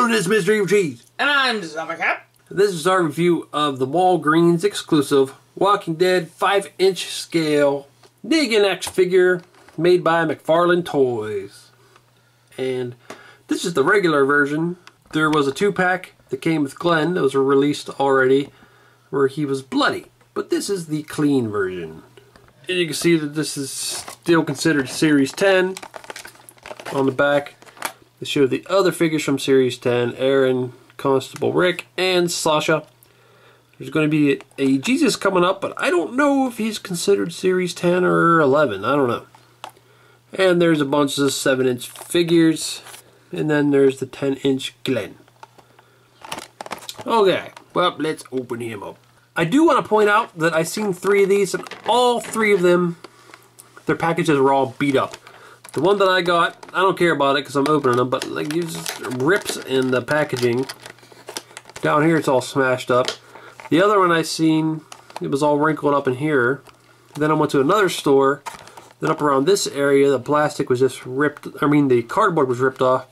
Hello, this is Mr. Evilcheese. And I'm Zubbercap. This is our review of the Walgreens Exclusive Walking Dead 5-inch scale Negan X figure made by McFarlane Toys. And this is the regular version. There was a 2-pack that came with Glenn. Those were released already where he was bloody. But this is the clean version. And you can see that this is still considered Series 10. On the back, they show the other figures from Series 10, Aaron, Constable Rick, and Sasha. There's going to be a Jesus coming up, but I don't know if he's considered Series 10 or 11. I don't know. And there's a bunch of 7-inch figures. And then there's the 10-inch Glenn. Okay, well, let's open him up. I do want to point out that I've seen 3 of these, and all 3 of them, their packages were all beat up. The one that I got, I don't care about it because I'm opening them, but like it just rips in the packaging. Down here it's all smashed up. The other one I seen, it was all wrinkled up in here. Then I went to another store. Then up around this area, the plastic was just ripped, the cardboard was ripped off.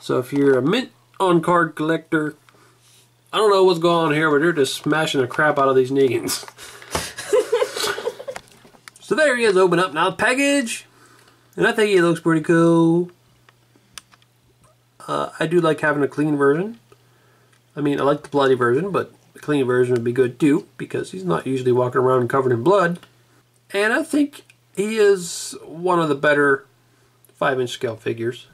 So if you're a mint on card collector, I don't know what's going on here, but they're just smashing the crap out of these Negans. So there he is, open up now the package. And I think he looks pretty cool. I do like having a clean version. I mean, I like the bloody version, but the clean version would be good too, because he's not usually walking around covered in blood. And I think he is one of the better 5-inch scale figures.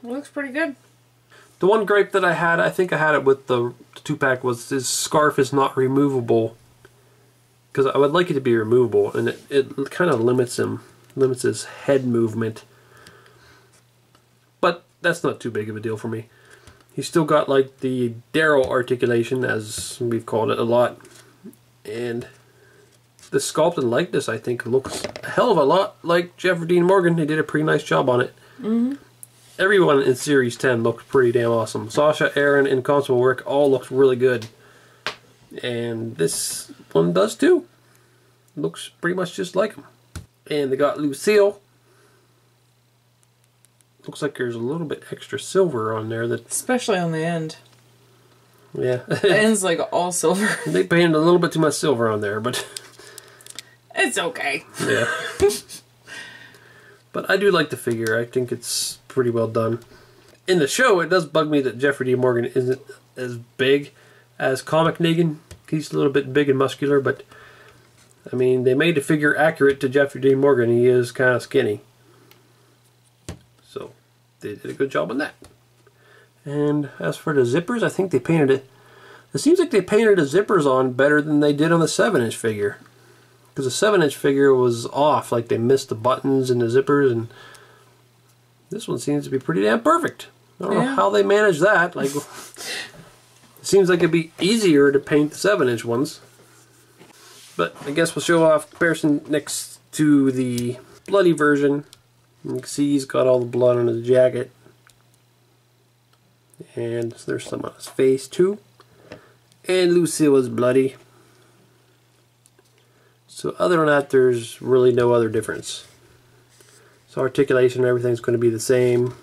Looks pretty good. The one gripe that I had, I think I had it with the 2-pack, was his scarf is not removable. Because I would like it to be removable, and it kind of limits his head movement. But that's not too big of a deal for me. He's still got like the Daryl articulation, as we've called it a lot. And the sculpt and likeness, I think, looks a hell of a lot like Jeffrey Dean Morgan. They did a pretty nice job on it. Everyone in Series 10 looked pretty damn awesome. Sasha, Aaron, and Constable Rick all looked really good. And this one does too. Looks pretty much just like him. And they got Lucille. Looks like there's a little bit extra silver on there. Especially on the end. Yeah. The end's like all silver. They painted a little bit too much silver on there, but it's okay. Yeah. But I do like the figure. I think it's pretty well done. In the show, it does bug me that Jeffrey D. Morgan isn't as big as comic Negan. He's a little bit big and muscular, but I mean, they made the figure accurate to Jeffrey D. Morgan. He is kind of skinny. So, they did a good job on that. And as for the zippers, I think they painted it. It seems like they painted the zippers on better than they did on the 7-inch figure. Because the 7-inch figure was off, like they missed the buttons and the zippers, and this one seems to be pretty damn perfect. I don't know how they managed that. Like, it seems like it'd be easier to paint the 7-inch ones. But I guess we'll show off comparison next to the bloody version. You can see he's got all the blood on his jacket. And there's some on his face too. And Lucille is bloody. So other than that, there's really no other difference. So articulation and everything's going to be the same.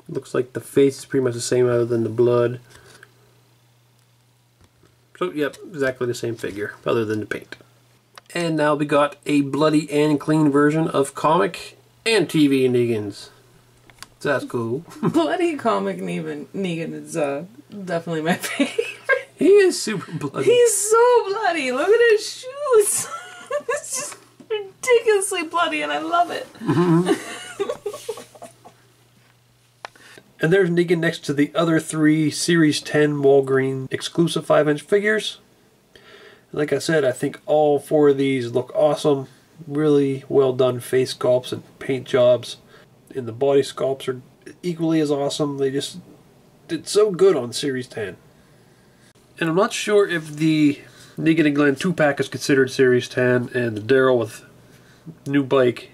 Looks like the face is pretty much the same other than the blood. So yep, exactly the same figure other than the paint. And now we got a bloody and clean version of comic and TV Negans. So that's cool. Bloody comic Negan is definitely my favorite. He is super bloody. He's so bloody. Look at his shoes. It's just ridiculously bloody, and I love it. And there's Negan next to the other 3 Series 10 Walgreens Exclusive 5-inch figures. Like I said, I think all 4 of these look awesome. Really well done face sculpts and paint jobs. And the body sculpts are equally as awesome. They just did so good on Series 10. And I'm not sure if the Negan and Glenn 2-pack is considered Series 10, and the Daryl with new bike,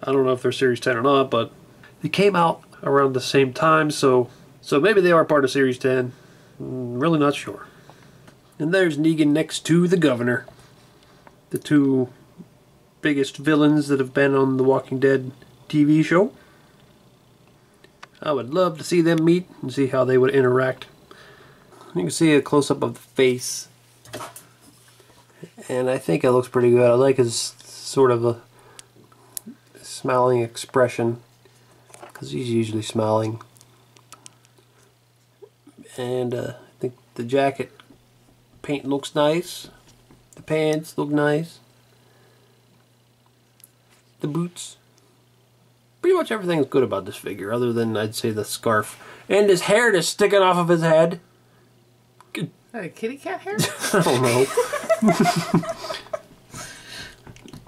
I don't know if they're Series 10 or not, but they came out around the same time, so maybe they are part of Series 10. Really not sure. And there's Negan next to the Governor. The 2 biggest villains that have been on the Walking Dead TV show. I would love to see them meet and see how they would interact. You can see a close-up of the face. And I think it looks pretty good. I like his sort of a smiling expression, because he's usually smiling. And I think the jacket paint looks nice. The pants look nice. The boots. Pretty much everything's good about this figure, other than I'd say the scarf. And his hair just sticking off of his head. Is that a kitty cat hair? I don't know.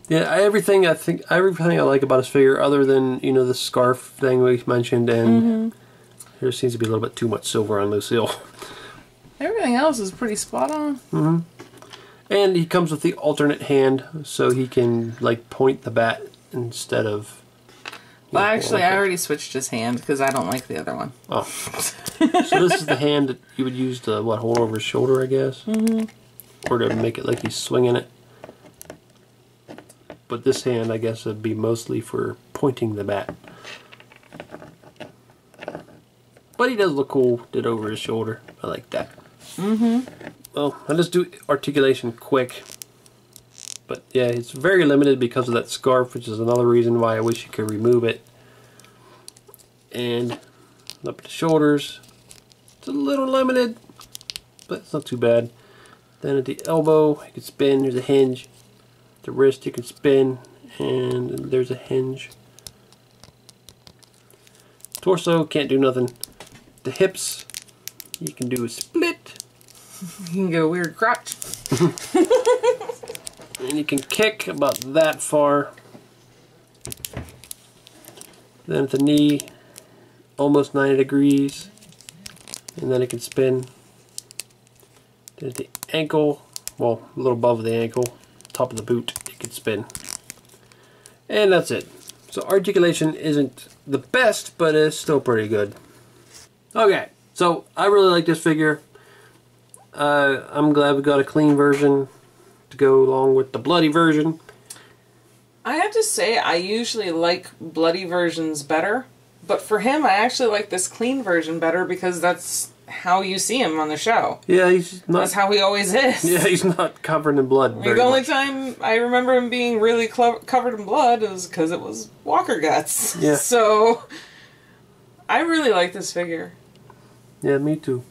Yeah, everything I like about his figure, other than, you know, the scarf thing we mentioned, and there seems to be a little bit too much silver on Lucille. Everything else is pretty spot on. And he comes with the alternate hand, so he can like point the bat instead of. Well, actually, I already switched his hand because I don't like the other one. Oh, so this is the hand that you would use to what, hold over his shoulder, I guess, or to make it like he's swinging it. But this hand, I guess, would be mostly for pointing the bat. But he does look cool, did over his shoulder. I like that. Well, I'll just do articulation quick. But yeah, it's very limited because of that scarf, which is another reason why I wish you could remove it. And up the shoulders, it's a little limited, but it's not too bad. Then at the elbow, you can spin, there's a hinge. The wrist you can spin, and there's a hinge. Torso, can't do nothing. The hips, you can do a split. You can get a weird crotch. And you can kick about that far. Then at the knee, almost 90 degrees. And then it can spin. Then at the ankle, well, a little above the ankle, top of the boot, it can spin. And that's it. So articulation isn't the best, but it's still pretty good. Okay, so I really like this figure. I'm glad we got a clean version to go along with the bloody version. I have to say, I usually like bloody versions better, but for him, I actually like this clean version better because that's how you see him on the show. Yeah, he's not. That's how he always is. Yeah, he's not covered in blood. The only time I remember him being really covered in blood is because it was Walker Guts. Yeah. So, I really like this figure. Yeah, me too.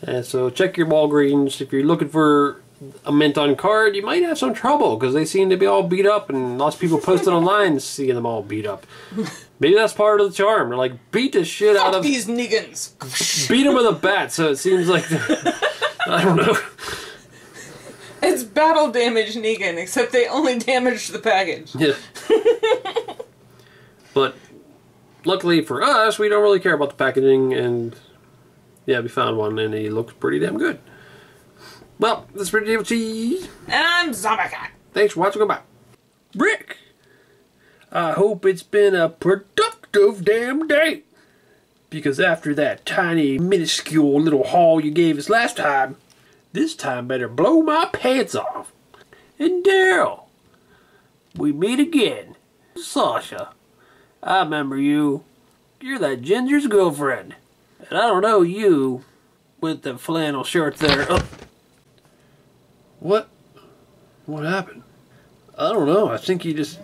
And so check your Walgreens. If you're looking for a mint on card, you might have some trouble because they seem to be all beat up, and lots of people posted online seeing them all beat up. Maybe that's part of the charm. They're like, beat the shit out of these Negans. Beat them with a bat, so it seems like I don't know. It's battle damage Negan, except they only damaged the package. Yeah. But luckily for us, we don't really care about the packaging, and yeah, we found one, and he looks pretty damn good. Well, this is pretty Evilcheese. And I'm Zombie Cat. Thanks for watching. Goodbye. Rick, I hope it's been a productive damn day. Because after that tiny, minuscule little haul you gave us last time, this time better blow my pants off. And Daryl, we meet again. Sasha, I remember you. You're that Ginger's girlfriend. And I don't know you with the flannel shirt there. Oh. What happened? I don't know. I think he just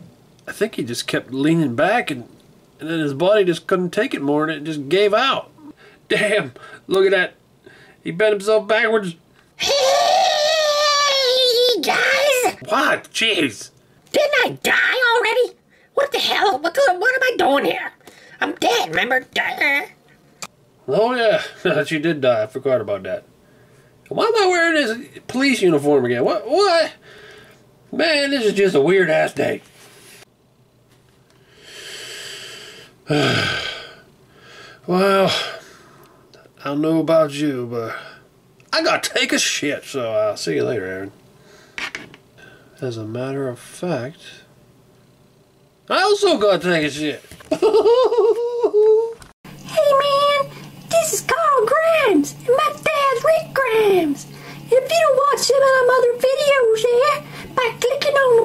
kept leaning back, and then his body just couldn't take it more, and it just gave out. Damn! Look at that. He bent himself backwards. Hey guys! What? Jeez. Didn't I die already? What the hell? What am I doing here? I'm dead, remember? Oh yeah, she did die. I forgot about that. Why am I wearing this police uniform again? What? Man, this is just a weird ass day. Well, I don't know about you, but I gotta take a shit, so I'll see you later, Aaron. As a matter of fact, I also gotta take a shit. Hey man, this is Carl Grimes, and my dad's Rick Grimes. If you don't watch some of them other videos there, by clicking on